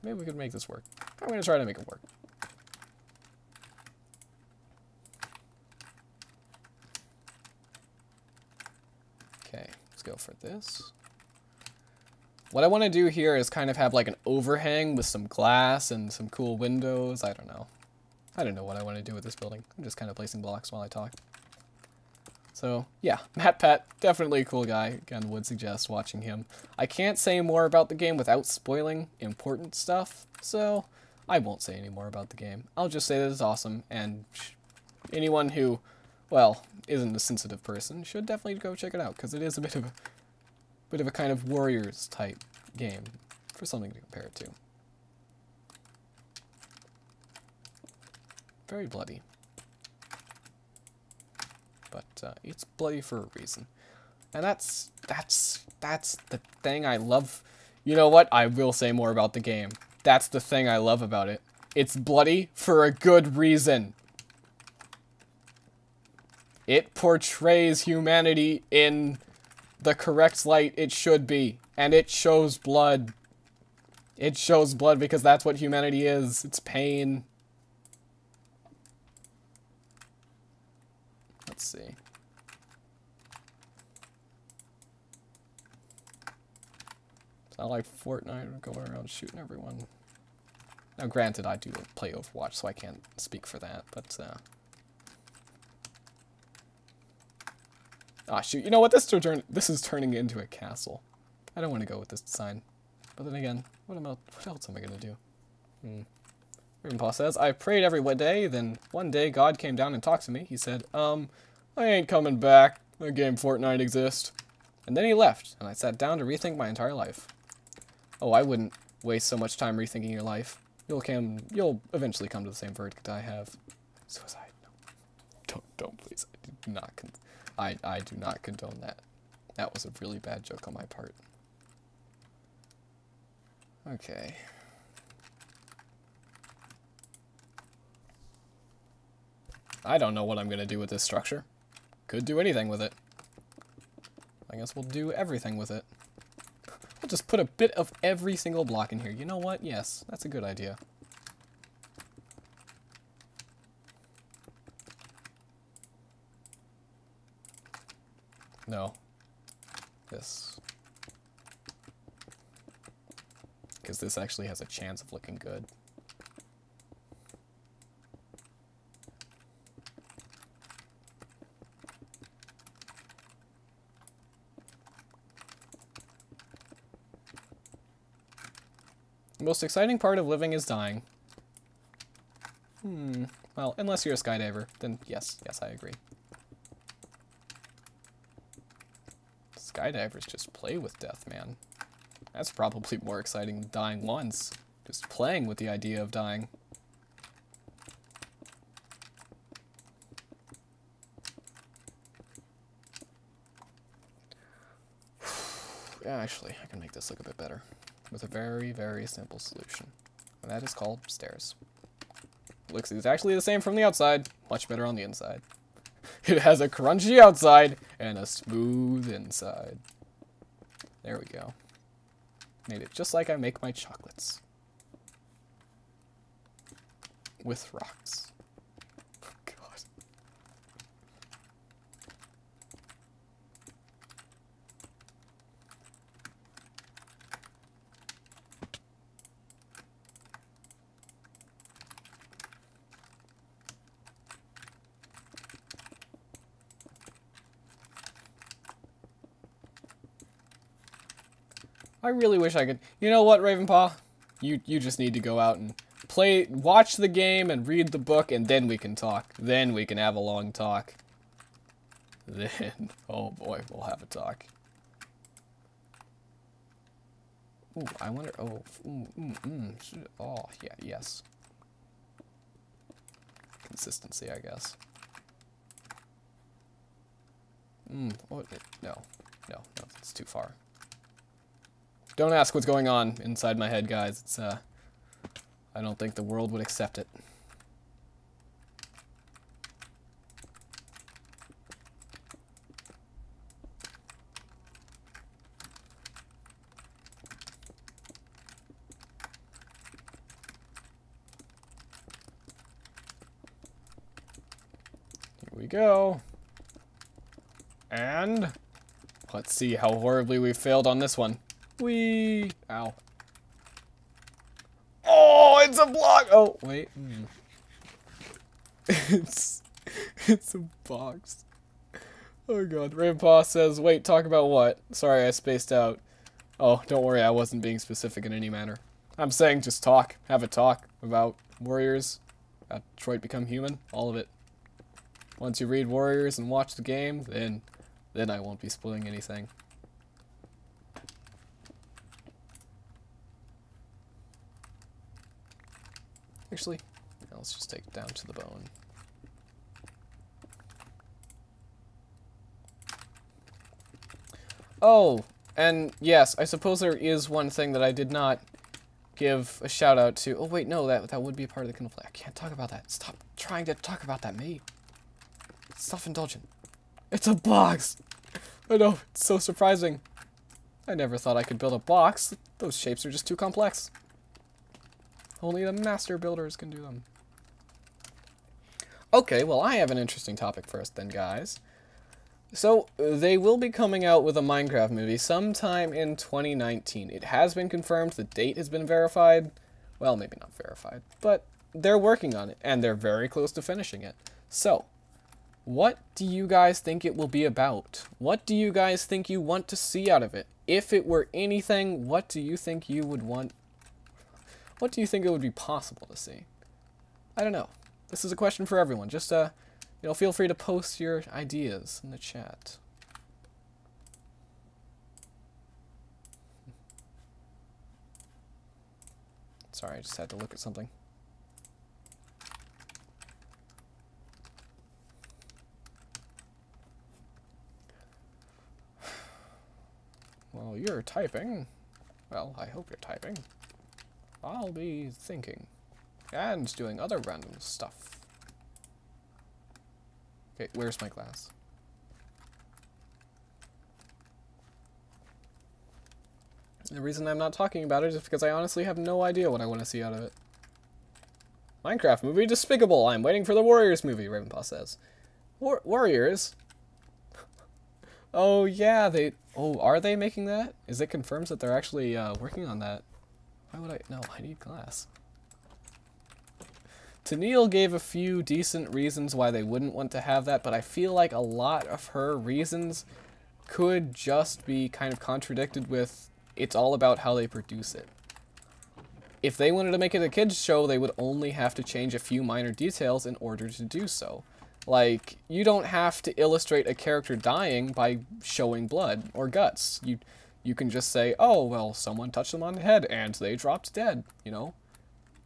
maybe we could make this work. I'm going to try to make it work. Okay, let's go for this. What I want to do here is kind of have like an overhang with some glass and some cool windows. I don't know. I don't know what I want to do with this building. I'm just kind of placing blocks while I talk. So, yeah, MatPat, definitely a cool guy. Again, would suggest watching him. I can't say more about the game without spoiling important stuff, so I won't say any more about the game. I'll just say that it's awesome, and anyone who, well, isn't a sensitive person should definitely go check it out, because it is a bit of a kind of Warriors-type game, for something to compare it to. Very bloody. But it's bloody for a reason. And that's the thing I love. You know what? I will say more about the game. That's the thing I love about it. It's bloody for a good reason. It portrays humanity in the correct light it should be. And it shows blood. It shows blood because that's what humanity is. It's pain. Let's see. It's not like Fortnite going around shooting everyone. Now, granted, I do play Overwatch, so I can't speak for that, but, ah, shoot. You know what? This is turning into a castle. I don't want to go with this design. But then again, what else am I going to do? Ravenpaw says, I prayed every day, then one day God came down and talked to me. He said, I ain't coming back. The game Fortnite exists. And then he left, and I sat down to rethink my entire life. Oh, I wouldn't waste so much time rethinking your life. You'll eventually come to the same verdict I have. Suicide. No. Don't please. I do not condone that. That was a really bad joke on my part. Okay. I don't know what I'm going to do with this structure. Could do anything with it. I guess we'll do everything with it. We'll just put a bit of every single block in here. You know what? Yes, that's a good idea. No. This. Because this actually has a chance of looking good. The most exciting part of living is dying. Well, unless you're a skydiver, then yes, I agree. Skydivers just play with death, man. That's probably more exciting than dying once. Just playing with the idea of dying. Actually, I can make this look a bit better. With a very, very simple solution. And that is called stairs. Looks exactly the same from the outside, much better on the inside. It has a crunchy outside and a smooth inside. There we go. Made it just like I make my chocolates. With rocks. Oh, God. I really wish I could. You know what, Ravenpaw? You just need to go out and watch the game and read the book, and then we can talk. Then we can have a long talk. Then, oh boy, we'll have a talk. Ooh, I wonder. Oh, oh, yeah, yes. Consistency, I guess. Oh, no, it's too far. Don't ask what's going on inside my head, guys. It's, I don't think the world would accept it. Here we go. And let's see how horribly we failed on this one. Whee! Ow. Oh, it's a block! Oh, wait. It's a box. Oh god. Ravenpaw says, wait, talk about what? Sorry, I spaced out. Oh, don't worry, I wasn't being specific in any manner. I'm saying just talk. Have a talk about Warriors. About Detroit Become Human. All of it. Once you read Warriors and watch the game, then I won't be spoiling anything. Actually, let's just take it down to the bone. Oh, and yes, I suppose there is one thing that I did not give a shout out to. Oh wait, no, that would be a part of the conflict. I can't talk about that. Stop trying to talk about that, mate. It's self-indulgent. It's a box! I know, it's so surprising. I never thought I could build a box. Those shapes are just too complex. Only the master builders can do them. Okay, well, I have an interesting topic first then, guys. So, they will be coming out with a Minecraft movie sometime in 2019. It has been confirmed, the date has been verified. Well, maybe not verified, but they're working on it, and they're very close to finishing it. So, what do you guys think it will be about? What do you guys think you want to see out of it? If it were anything, what do you think you would want? What do you think it would be possible to see? I don't know. This is a question for everyone. Just, feel free to post your ideas in the chat. Sorry, I just had to look at something. Oh, you're typing. Well, I hope you're typing. I'll be thinking. And doing other random stuff. Okay, where's my glass? The reason I'm not talking about it is because I honestly have no idea what I want to see out of it. Minecraft movie despicable. I'm waiting for the Warriors movie, Ravenpaw says. Warriors? Oh, yeah, they... Oh, are they making that? Is it confirmed that they're actually working on that? Why would I... No, I need glass. Tennille gave a few decent reasons why they wouldn't want to have that, but I feel like a lot of her reasons could just be kind of contradicted with it's all about how they produce it. If they wanted to make it a kids show, they would only have to change a few minor details in order to do so. Like, you don't have to illustrate a character dying by showing blood or guts. You can just say, oh, well, someone touched them on the head and they dropped dead, you know?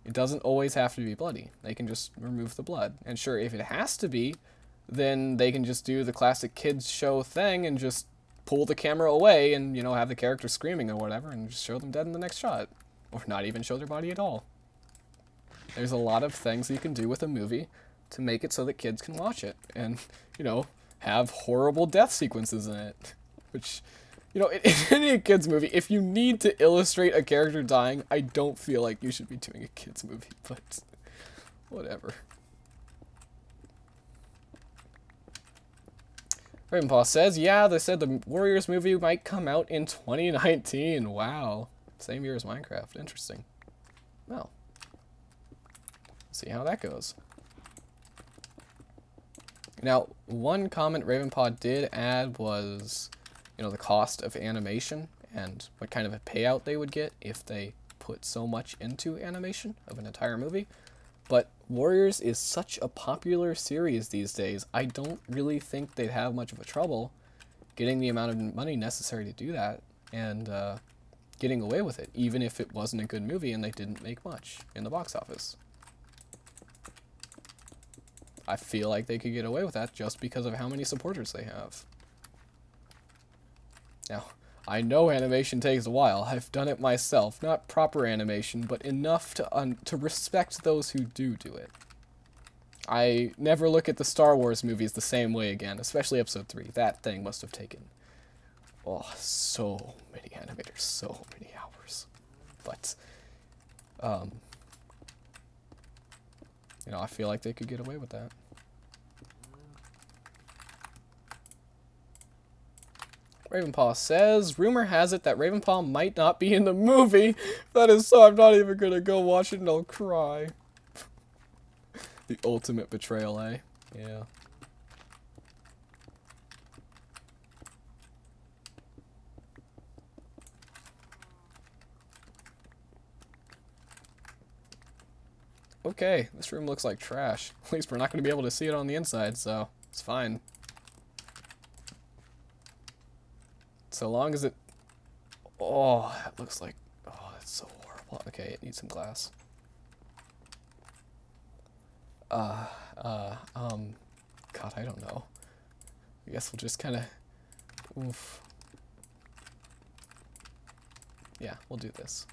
It doesn't always have to be bloody. They can just remove the blood. And sure, if it has to be, then they can just do the classic kids show thing and just pull the camera away and, you know, have the character screaming or whatever and just show them dead in the next shot. Or not even show their body at all. There's a lot of things you can do with a movie to make it so that kids can watch it. And, you know, have horrible death sequences in it. Which, you know, in any kids movie, if you need to illustrate a character dying, I don't feel like you should be doing a kids movie. But, whatever. Ravenpaw says, yeah, they said the Warriors movie might come out in 2019. Wow. Same year as Minecraft. Interesting. Well. See how that goes. Now, one comment Ravenpaw did add was, you know, the cost of animation and what kind of a payout they would get if they put so much into animation of an entire movie. But Warriors is such a popular series these days, I don't really think they'd have much of a trouble getting the amount of money necessary to do that and getting away with it, even if it wasn't a good movie and they didn't make much in the box office. I feel like they could get away with that just because of how many supporters they have. Now, I know animation takes a while. I've done it myself. Not proper animation, but enough to respect those who do it. I never look at the Star Wars movies the same way again, especially Episode 3. That thing must have taken, oh, so many animators, so many hours. But, you know, I feel like they could get away with that. Ravenpaw says, rumor has it that Ravenpaw might not be in the movie. That is so, I'm not even gonna go watch it and I'll cry. The ultimate betrayal, eh? Yeah. Okay, this room looks like trash. At least we're not going to be able to see it on the inside, so it's fine. So long as it... Oh, that looks like... Oh, that's so horrible. Okay, it needs some glass. God, I don't know. I guess we'll just kind of... Oof. Yeah, we'll do this.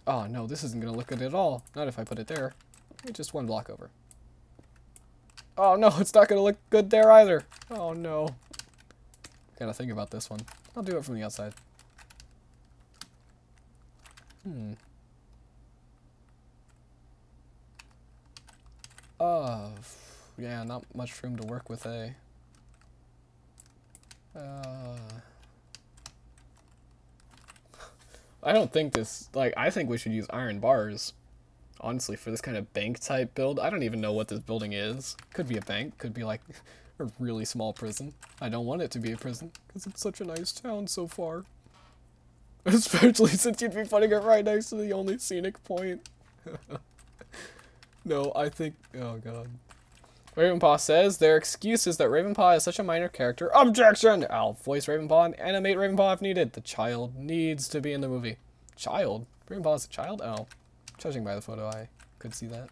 Oh, no, this isn't going to look good at all. Not if I put it there. It's just one block over. Oh, no, it's not going to look good there either. Oh, no. Gotta think about this one. I'll do it from the outside. Yeah, not much room to work with, eh? I don't think this, like, I think we should use iron bars, honestly, for this kind of bank type build. I don't even know what this building is. Could be a bank, could be like a really small prison. I don't want it to be a prison, because it's such a nice town so far. Especially since you'd be putting it right next to the only scenic point. No, I think, oh god. Ravenpaw says, their excuse is that Ravenpaw is such a minor character. Objection! I'll voice Ravenpaw and animate Ravenpaw if needed. The child needs to be in the movie. Child? Ravenpaw is a child? Oh. Judging by the photo, I could see that.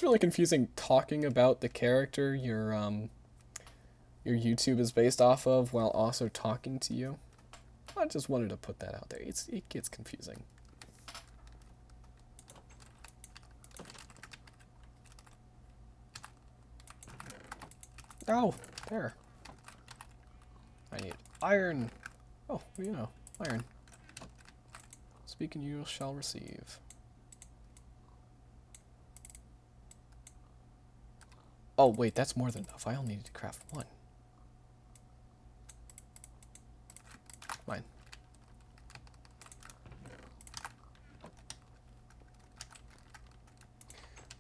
It's really confusing talking about the character your YouTube is based off of while also talking to you. I just wanted to put that out there. It gets confusing. Oh, there. I need iron. Oh, you know, iron. Speak and you shall receive. Oh, wait, that's more than enough. I only need to craft one. Mine.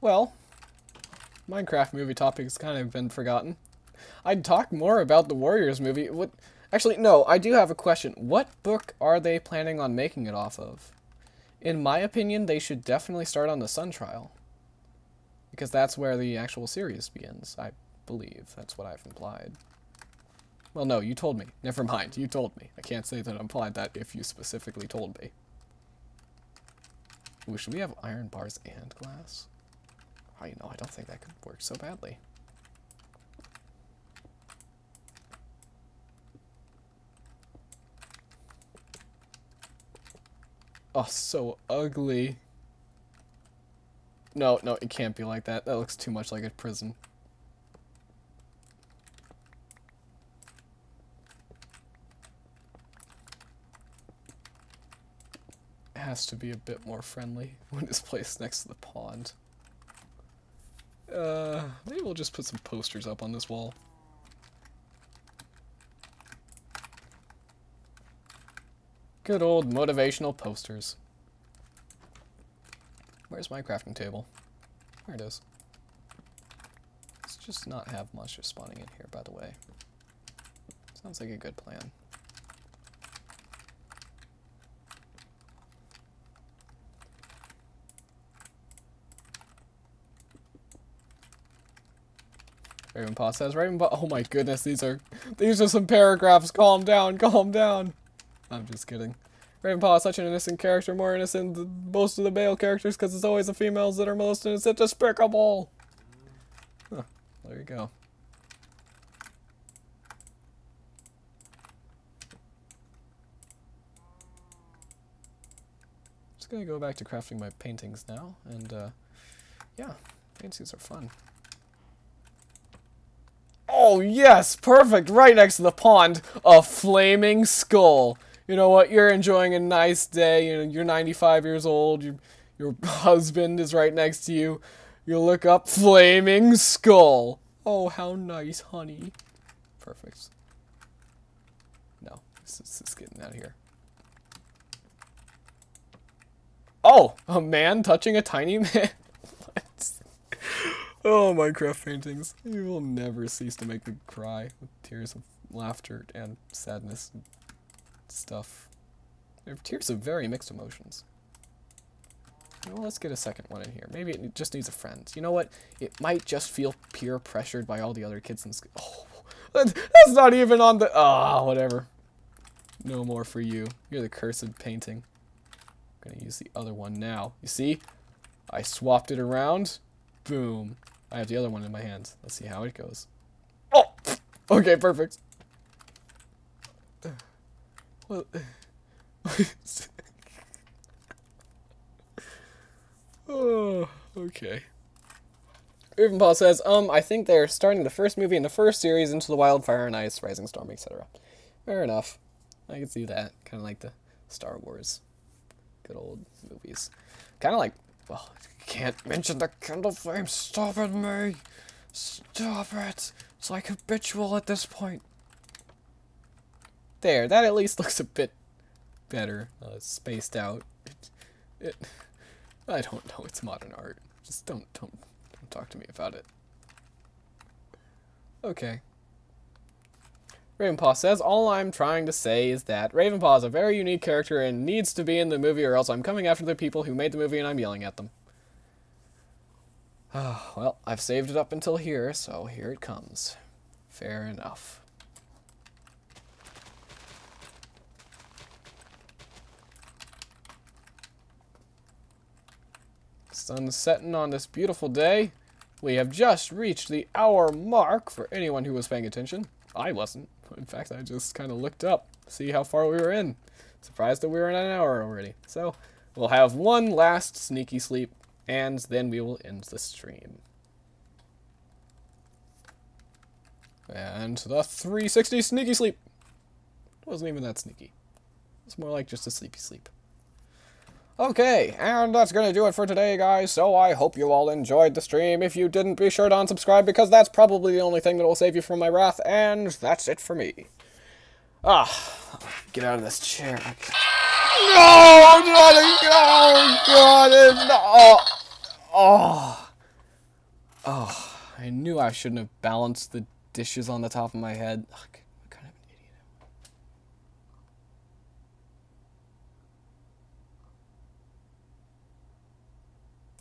Well, Minecraft movie topic has kind of been forgotten. I'd talk more about the Warriors movie. What? Actually, no, I do have a question. What book are they planning on making it off of? In my opinion, they should definitely start on the Sun Trial. Because that's where the actual series begins, I believe. That's what I've implied. Well, no, you told me. Never mind, you told me. I can't say that I implied that if you specifically told me. Ooh, should we have iron bars and glass? Oh, you know, I don't think that could work so badly. Oh, so ugly. No, no, it can't be like that. That looks too much like a prison. It has to be a bit more friendly when it's placed next to the pond. Maybe we'll just put some posters up on this wall. Good old motivational posters. Where's my crafting table? There it is. Let's just not have monsters spawning in here, by the way. Sounds like a good plan. Ravenpaw says, Ravenpaw, oh my goodness, these are some paragraphs. Calm down, calm down. I'm just kidding. Ravenpaw is such an innocent character, more innocent than most of the male characters, because it's always the females that are most innocent. Despicable! Huh, there you go. Just gonna go back to crafting my paintings now, and yeah, paintings are fun. Oh yes, perfect, right next to the pond, a flaming skull. You know what, you're enjoying a nice day, you know, you're 95 years old, your husband is right next to you, you look up, flaming skull. Oh, how nice, honey. Perfect. No, this is getting out of here. Oh, a man touching a tiny man. What? Oh, Minecraft paintings. You will never cease to make me cry with tears of laughter and sadness and stuff. They're tears of very mixed emotions. Well, let's get a second one in here. Maybe it just needs a friend. You know what? It might just feel peer pressured by all the other kids in school. Oh, that's not even on the... Ah, whatever. No more for you. You're the cursed painting. I'm gonna use the other one now. You see? I swapped it around. Boom. I have the other one in my hands. Let's see how it goes. Oh! Okay, perfect. Well, oh, okay. Ravenpaw says, I think they're starting the first movie in the first series into the Wildfire and Ice, Rising Storm, etc. Fair enough. I can see that. Kind of like the Star Wars. Good old movies. Kind of like, well, can't mention the candle flame. Stop it, May. Stop it. It's like habitual at this point. There, that at least looks a bit better, spaced out. I don't know, it's modern art. Just don't talk to me about it. Okay. Ravenpaw says, all I'm trying to say is that Ravenpaw is a very unique character and needs to be in the movie, or else I'm coming after the people who made the movie and I'm yelling at them. Well, I've saved it up until here, so here it comes. Fair enough. Sun's setting on this beautiful day. We have just reached the hour mark for anyone who was paying attention. I wasn't. In fact, I just kind of looked up, see how far we were in. Surprised that we were in an hour already. So, we'll have one last sneaky sleep, and then we will end the stream. And the 360 sneaky sleep. It wasn't even that sneaky. It's more like just a sleepy sleep. Okay, and that's gonna do it for today, guys, so I hope you all enjoyed the stream. If you didn't, be sure to unsubscribe, because that's probably the only thing that will save you from my wrath, and that's it for me. Get out of this chair. No, no. I knew I shouldn't have balanced the dishes on the top of my head. Ugh.